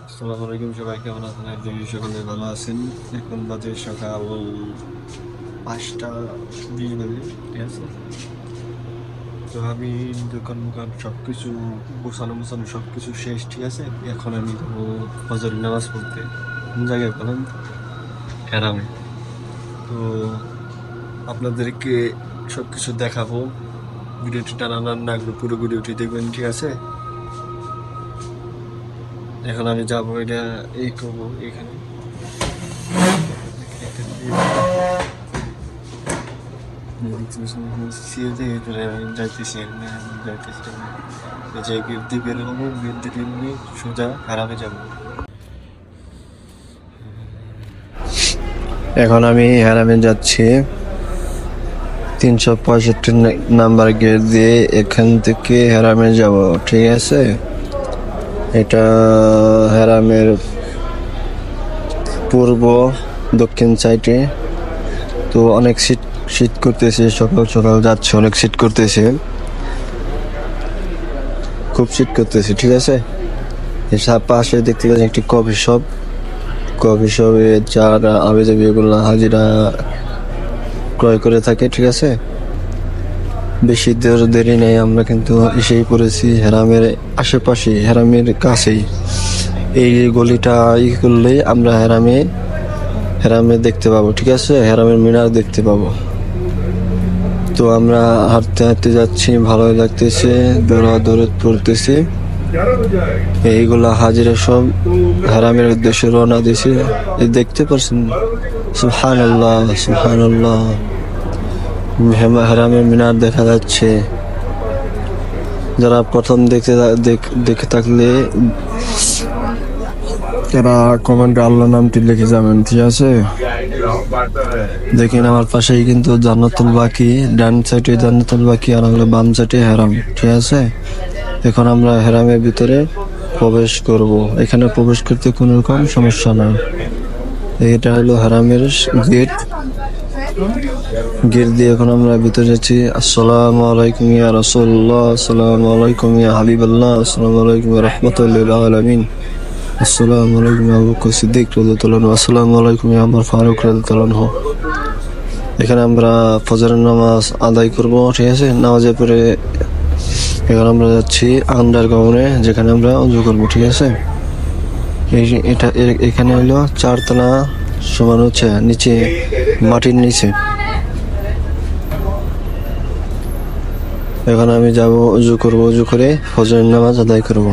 আসসালামু আলাইকুম, সবাই কেমন আছেন? একদম সকলে ভালো আছেন। এখন বাজে সকাল 5টা 20 বাজে, ঠিক আছে। তো আমি দোকান মোকান সবকিছু গোছানো সবকিছু শেষ, ঠিক আছে। এখন আমি যাবো ফজরের নামাজ পড়তে। কোন জায়গায় বলেন? হেরামে। তো আপনাদেরকে সবকিছু দেখাবো। ভিডিওটি টানা না করে পুরো ভিডিওটি দেখবেন, ঠিক আছে। এখন আমি যাবো, এটা এই করবো এখানে। এখন আমি হারামে যাচ্ছি 365 নাম্বার গেট দিয়ে। এখান থেকে হারামে যাব, ঠিক আছে। এটা হারামের পূর্ব দক্ষিণ সাইডে। তো অনেক শীত করতেছে, সকাল সকাল যাচ্ছে, অনেক শীত করতেছে, খুব শীত করতেছে, ঠিক আছে। এর পাশে দেখতে পাচ্ছি একটি কফি শপে যারা আবেদন এগুলো হাজিরা ক্রয় করে থাকে, ঠিক আছে। বেশি দেরি নেই, আমরা কিন্তু এসেই পড়েছি হেরামের আশেপাশে, হেরামের কাছেই। এই গলিটা ই করলেই আমরা হেরামে দেখতে পাবো, ঠিক আছে। হেরামের মিনার দেখতে পাবো। তো আমরা হাঁটতে হাঁটতে যাচ্ছি, ভালোই লাগতেছে, দৌড়াদৌড় পড়তেছি। এইগুলা হাজিরা সব হারামের উদ্দেশ্যে রওনা দিছে। দেখতে পাচ্ছেন, সুবহানাল্লাহ সুবহানাল্লাহ, হারামের মিনার দেখা যাচ্ছে। যারা প্রথম দেখে থাকলে তারা কমেন্টে আল্লাহ নামটি লিখে যাবেন, ঠিক আছে। দেখেন আমার পাশেই কিন্তু জান্নাতুল বাকি, ডান সাইডে জান্নাতুল বাকি আর হলো বাম সাইডে হেরাম, ঠিক আছে। এখন আমরা হেরামের ভিতরে প্রবেশ করব। এখানে প্রবেশ করতে কোনো রকম সমস্যা নাই। এটা হলো হেরামের গেট দিয়ে এখন আমরা ভিতরে যাচ্ছি। আসসালামু আলাইকুম ইয়া রাসূলুল্লাহ, আসসালামু আলাইকুম ইয়া হাবিবাল্লাহ, আসসালামু আলাইকুম ওয়া রাহমাতুল্লাহি ওয়া আলামিন, আসসালামু আলাইকুম আবু বকর সিদ্দিক রাদিয়াল্লাহু আনহু, আসসালামু আলাইকুম ইয়া ওমর ফারুক রাদিয়াল্লাহু আনহু। এখানে আমরা ফজরের নামাজ আদায় করব, ঠিক আছে। নামাজের পরে এখন আমরা যাচ্ছি আন্ডারগ্রাউন্ডে, যেখানে আমরা ওযু করব, ঠিক আছে। এখানে হলো 4 তলা সমান হচ্ছে নিচে, মাটির নিচে। এখন আমি যাব ওযু করব, ওযু করে ফজরের নামাজ আদায় করব।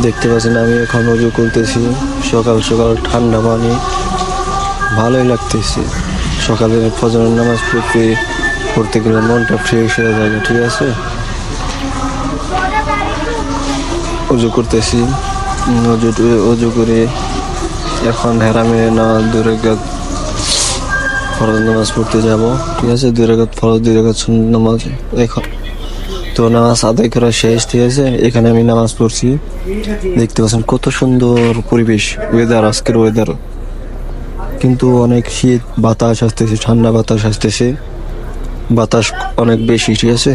দেখতে পাচ্ছেন আমি এখন ওযু করতেছি, সকাল সকাল ঠান্ডা পানি, ভালোই লাগতেছে। সকালে ফজরের নামাজ পড়তে গেলে মনটা ফ্রেশ হয়ে যাবে, ঠিক আছে। ওযু করতেছি, ওযু করে এখন হেরামে না 2 রাকাত ফরজ নামাজ পড়তে যাব, ঠিক আছে। 2 রাকাত ফরজ, 2 রাকাত সুন্নাত নামাজ। এখন তো নামাজ আদায় করা শেষ, ঠিক আছে। এখানে আমি নামাজ পড়ছি। দেখতে পাচ্ছেন কত সুন্দর পরিবেশ, ওয়েদার, আজকের ওয়েদার কিন্তু অনেক শীত, বাতাস আসতেছে, ঠান্ডা বাতাস আসতেছে, বাতাস অনেক বেশি, ঠিক আছে।